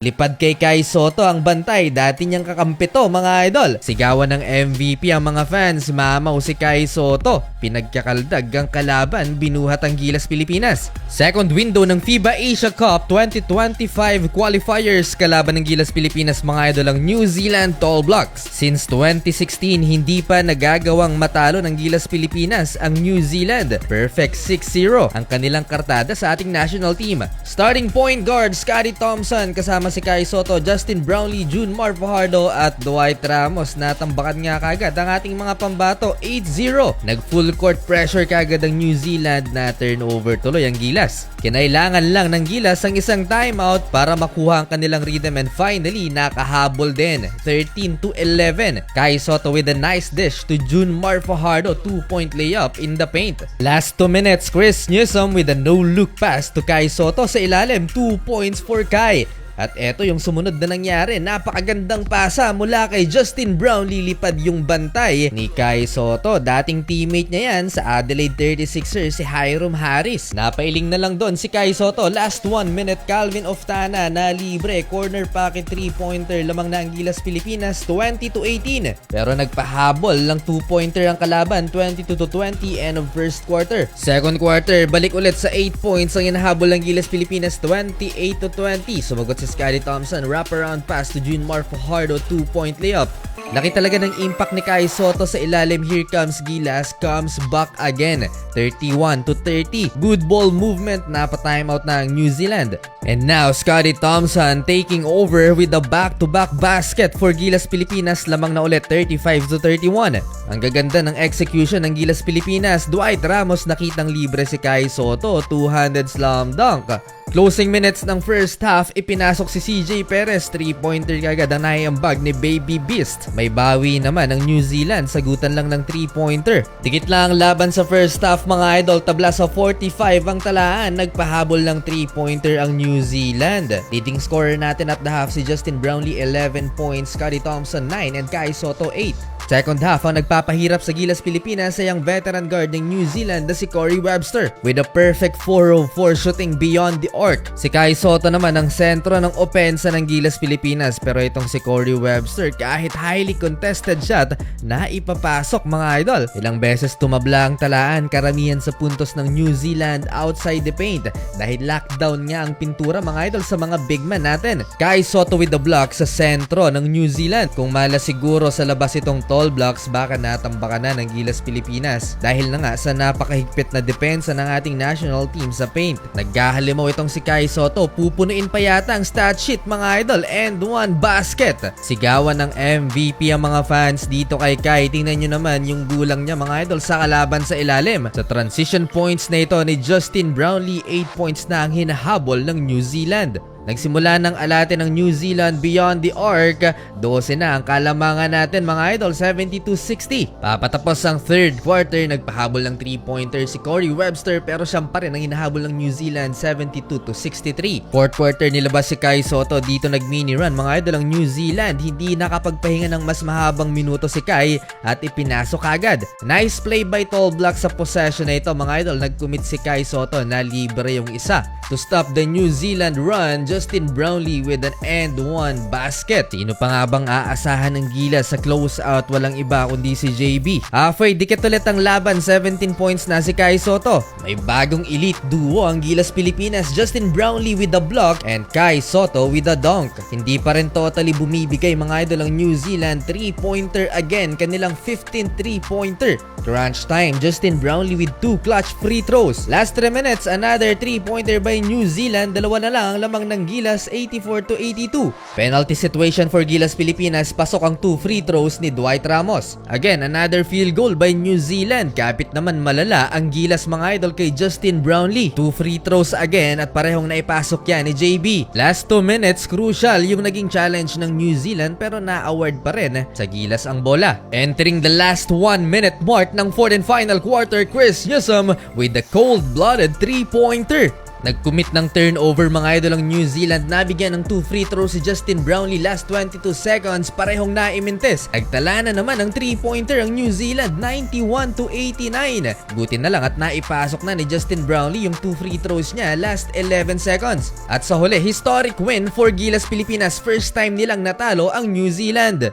Lipad kay Kai Sotto ang bantay, dati niyang kakampi to mga idol. Sigawan ng MVP ang mga fans, mamaw si Kai Sotto. Pinagkakaldag ang kalaban, binuhat ang Gilas Pilipinas. Second window ng FIBA Asia Cup 2025 qualifiers, kalaban ng Gilas Pilipinas mga idol ang New Zealand Tall Blocks. Since 2016, hindi pa nagagawang matalo ng Gilas Pilipinas ang New Zealand. Perfect 6-0 ang kanilang kartada sa ating national team. Starting point guard Scottie Thompson kasama si Kai Sotto, Justin Brownlee, Junmar Fajardo at Dwight Ramos. Natambakan nga kagad ang ating mga pambato, 8-0. Nag-full court pressure kagad ang New Zealand na turnover tuloy ang Gilas. Kinailangan lang ng Gilas ang isang timeout para makuha ang kanilang rhythm and finally nakahabol din, 13-11. Kai Sotto with a nice dish to Junmar Fajardo, 2-point layup in the paint. Last 2 minutes, Chris Newsom with a no-look pass to Kai Sotto sa ilalim, 2 points for Kai. At eto yung sumunod na nangyari, napakagandang pasa mula kay Justin Brownlee, lipad yung bantay ni Kai Sotto. Dating teammate niya yan sa Adelaide 36ers, si Hiram Harris. Napailing na lang doon si Kai Sotto. Last 1 minute, Calvin Oftana na libre, corner pocket 3-pointer, lamang na ang Gilas Pilipinas, 20-18. Pero nagpahabol lang 2-pointer ang kalaban, 22-20, end of first quarter. Second quarter, balik ulit sa 8 points ang inahabol ng Gilas Pilipinas, 28-20. Sumagot si Scottie Thompson, wraparound pass to Junmar Fajardo, 2-point layup. Laki talaga ng impact ni Kai Sotto sa ilalim. Here comes Gilas, comes back again, 31-30. Good ball movement, napa-timeout na ang New Zealand. And now, Scottie Thompson taking over with a back-to-back basket for Gilas Pilipinas, lamang na ulit, 35-31. Ang gaganda ng execution ng Gilas Pilipinas. Dwight Ramos nakitang libre si Kai Sotto, 200 slam dunk. Closing minutes ng first half, ipinasok si CJ Perez, 3-pointer kagad ang naiambag ni Baby Beast. May bawi naman ang New Zealand, sagutan lang ng 3-pointer. Tikit lang ang laban sa first half mga idol, tabla sa 45 ang talaan, nagpahabol ng 3-pointer ang New Zealand. Leading scorer natin at the half si Justin Brownlee, 11 points, Scottie Thompson 9 and Kai Sotto 8. Second half, ang nagpapahirap sa Gilas Pilipinas ay ang veteran guard ng New Zealand na si Corey Webster with a perfect 4-of-4 shooting beyond the arc. Si Kai Sotto naman ang sentro ng opensa ng Gilas Pilipinas, pero itong si Corey Webster kahit highly contested shot na ipapasok mga idol. Ilang beses tumabla ang talaan, karamihan sa puntos ng New Zealand outside the paint dahil lockdown nga ang pintura mga idol sa mga big man natin. Kai Sotto with the block sa sentro ng New Zealand. Kung mala siguro sa labas itong tall blocks, baka natambakan na ng Gilas Pilipinas dahil na nga sa napakahigpit na depensa ng ating national team sa paint. Naghahalimaw itong si Kai Sotto, pupunuin pa yata ang stat sheet mga idol, and 1 basket. Sigawan ng MVP ang mga fans dito kay Kai. Tingnan nyo naman yung gulang niya mga idol sa kalaban sa ilalim. Sa transition points na ito ni Justin Brownlee, 8 points na ang hinahabol ng New Zealand. Nagsimula ng alate ng New Zealand beyond the arc, 12 na ang kalamangan natin mga idol, 72-60. Papatapos ang third quarter, nagpahabol ng 3-pointer si Corey Webster pero siyang pa rin ang hinahabol ng New Zealand, 72-63. Fourth quarter, nilabas si Kai Sotto, dito nag-mini run mga idol ang New Zealand, hindi nakapagpahinga ng mas mahabang minuto si Kai at ipinasok agad. Nice play by Tall Blocks sa possession na ito mga idol, nag-commit si Kai Sotto na libre yung isa. To stop the New Zealand run, Justin Brownlee with an and 1 basket. Sino pa nga bang aasahan ng Gilas sa closeout? Walang iba kundi si JB. Halfway, dikit ulit ang laban, 17 points na si Kai Sotto. May bagong elite duo ang Gilas Pilipinas, Justin Brownlee with the block and Kai Sotto with the dunk. Hindi pa rin totally bumibigay mga idol ang New Zealand, 3-pointer again, kanilang 15 3-pointer. Crunch time, Justin Brownlee with 2 clutch free throws. Last 3 minutes, another 3-pointer by New Zealand, dalawa na lang ang lamang ng Gilas, 84-82. Penalty situation for Gilas Pilipinas, pasok ang 2 free throws ni Dwight Ramos. Again, another field goal by New Zealand. Kapit naman malala ang Gilas mga idol kay Justin Brownlee. 2 free throws again at parehong naipasok yan ni JB. Last 2 minutes, crucial yung naging challenge ng New Zealand pero na-award pa rin sa Gilas ang bola. Entering the last 1 minute mark ng fourth and final quarter, Chris Newsom with the cold-blooded 3-pointer. Nag-commit ng turnover mga idol ang New Zealand, nabigyan ng 2 free throws si Justin Brownlee last 22 seconds, parehong naimintes. Nagtala na naman ng 3-pointer ang New Zealand, 91-89. Buti na lang at naipasok na ni Justin Brownlee yung 2 free throws niya last 11 seconds. At sa huli, historic win for Gilas Pilipinas, first time nilang natalo ang New Zealand.